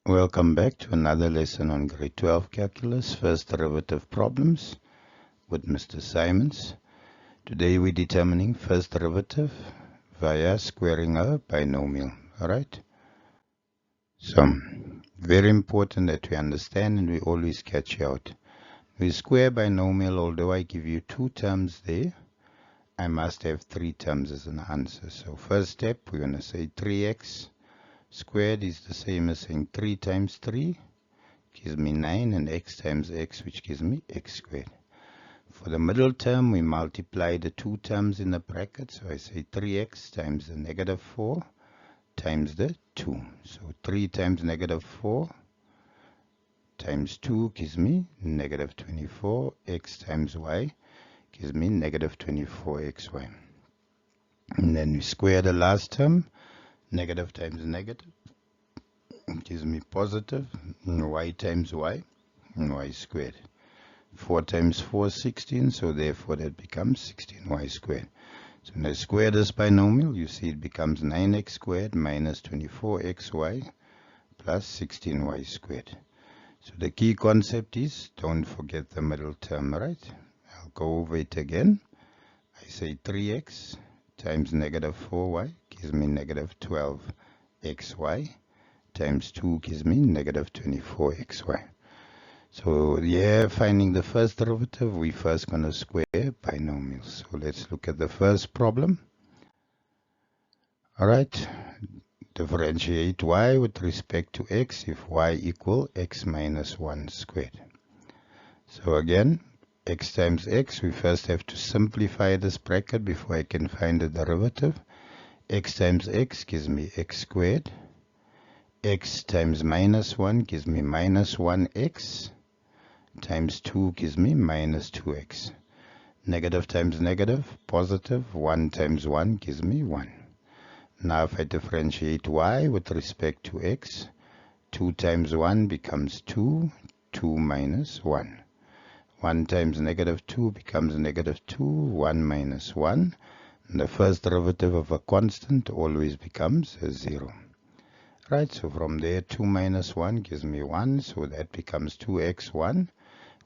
Welcome back to another lesson on grade 12 calculus, first derivative problems with Mr. Simons. Today we're determining first derivative via squaring a binomial. Alright? So, very important that we understand and we always catch out. We square binomial, although I give you two terms there, I must have three terms as an answer. So first step, we're going to say 3x squared is the same as saying 3 times 3 gives me 9, and x times x, which gives me x squared. For the middle term, we multiply the two terms in the bracket. So I say 3x times the negative 4 times the 2. So 3 times negative 4 times 2 gives me negative 24. X times y gives me negative 24xy. And then we square the last term. Negative times negative gives me positive. Y times y, and y squared. 4 times 4 is 16, so therefore that becomes 16y squared. So when I square this binomial, you see it becomes 9x squared minus 24xy plus 16y squared. So the key concept is, don't forget the middle term, right? I'll go over it again. I say 3x times negative 4y gives me negative 12xy times 2 gives me negative 24xy. So yeah, finding the first derivative, we first going to square binomials. So let's look at the first problem. Alright, differentiate y with respect to x if y equal x minus 1 squared. So again, x times x, we first have to simplify this bracket before I can find the derivative. X times x gives me x squared. X times minus 1 gives me minus 1x. Times 2 gives me minus 2x. Negative times negative, positive. 1 times 1 gives me 1. Now if I differentiate y with respect to x, 2 times 1 becomes 2, 2 minus 1. 1 times negative 2 becomes negative 2, 1 minus 1. And the first derivative of a constant always becomes a 0. Right, so from there 2 minus 1 gives me 1, so that becomes 2x1.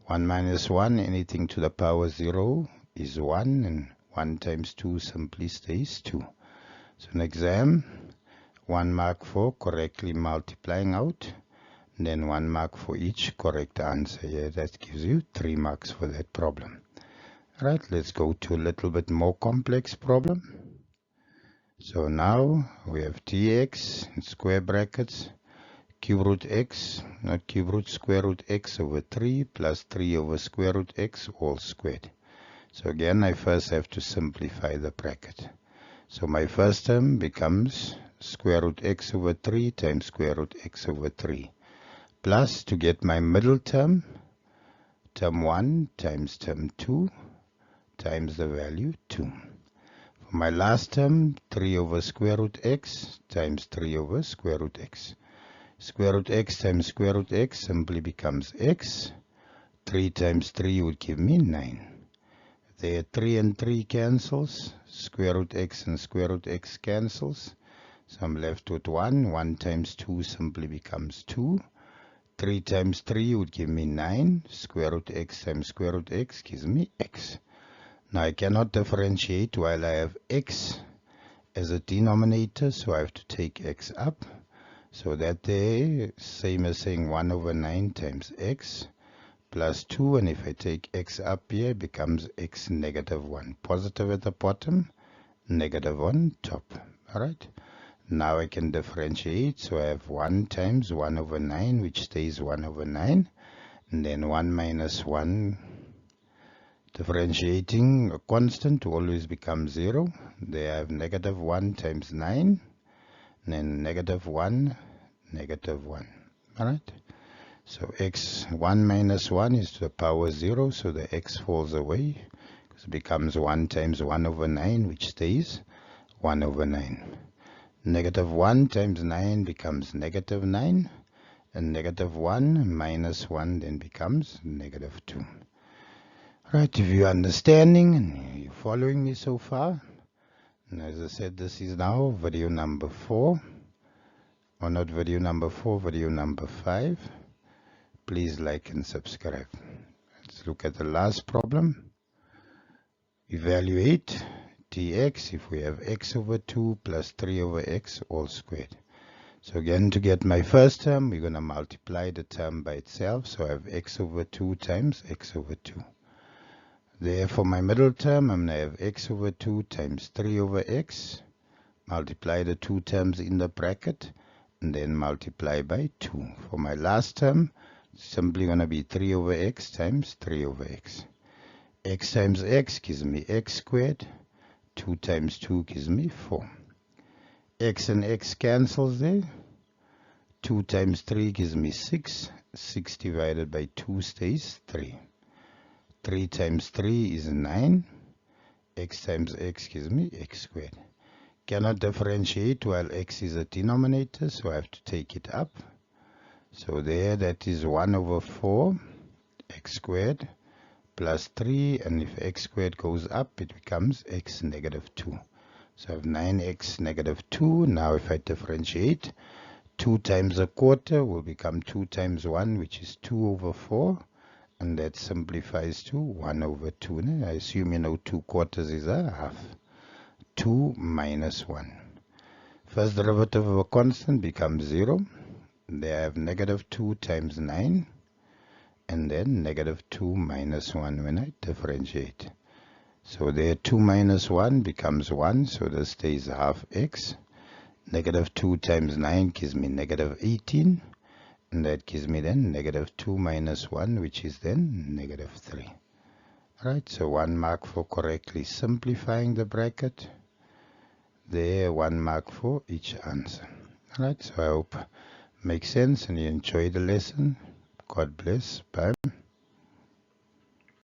1 minus 1, anything to the power 0 is 1, and 1 times 2 simply stays 2. So in exam, 1 mark for correctly multiplying out, and then 1 mark for each correct answer. Yeah, that gives you 3 marks for that problem. Right, let's go to a little bit more complex problem. So now we have dx in square brackets, cube root x, not cube root, square root x over 3 plus 3 over square root x all squared. So again, I first have to simplify the bracket. So my first term becomes square root x over 3 times square root x over 3. Plus, to get my middle term, term 1 times term 2 times the value 2. For my last term, 3 over square root x times 3 over square root x. Square root x times square root x simply becomes x. 3 times 3 would give me 9. There 3 and 3 cancels. Square root x and square root x cancels. So I'm left with 1. 1 times 2 simply becomes 2. 3 times 3 would give me 9. Square root x times square root x gives me x. Now I cannot differentiate while I have x as a denominator, so I have to take x up. So that there, same as saying 1 over 9 times x plus 2, and if I take x up here, it becomes x negative 1. Positive at the bottom, negative on top. Alright, now I can differentiate, so I have 1 times 1 over 9, which stays 1 over 9, and then 1 minus 1. Differentiating a constant always becomes 0. There I have negative 1 times 9, and then negative 1, negative 1. Alright, so x 1 minus 1 is to the power 0, so the x falls away. It becomes 1 times 1 over 9, which stays 1 over 9. Negative 1 times 9 becomes negative 9, and negative 1 minus 1 then becomes negative 2. Right, if you're understanding and you're following me so far, and as I said, this is now video number 4. or not video number 4, video number 5, please like and subscribe. Let's look at the last problem. Evaluate dx if we have x over 2 plus 3 over x all squared. So again, to get my first term, we're going to multiply the term by itself. So I have x over 2 times x over 2. There, for my middle term, I'm going to have x over 2 times 3 over x. Multiply the two terms in the bracket, and then multiply by 2. For my last term, simply going to be 3 over x times 3 over x. X times x gives me x squared. 2 times 2 gives me 4. X and x cancels there. 2 times 3 gives me 6. 6 divided by 2 stays 3. 3 times 3 is 9. X times x gives me x squared. Cannot differentiate while x is a denominator, so I have to take it up. So there, that is 1 over 4 x squared plus 3, and if x squared goes up, it becomes x negative 2. So I have 9x negative 2. Now if I differentiate, 2 times a quarter will become 2 times 1, which is 2 over 4. And that simplifies to 1 over 2. I assume you know 2 quarters is a half. 2 minus 1. First derivative of a constant becomes 0. There I have negative 2 times 9. And then negative 2 minus 1 when I differentiate. So there 2 minus 1 becomes 1, so this stays half x. Negative 2 times 9 gives me negative 18. And that gives me then negative 2 minus 1, which is then negative 3. Alright, so 1 mark for correctly simplifying the bracket. There, 1 mark for each answer. Alright, so I hope it makes sense and you enjoy the lesson. God bless. Bye.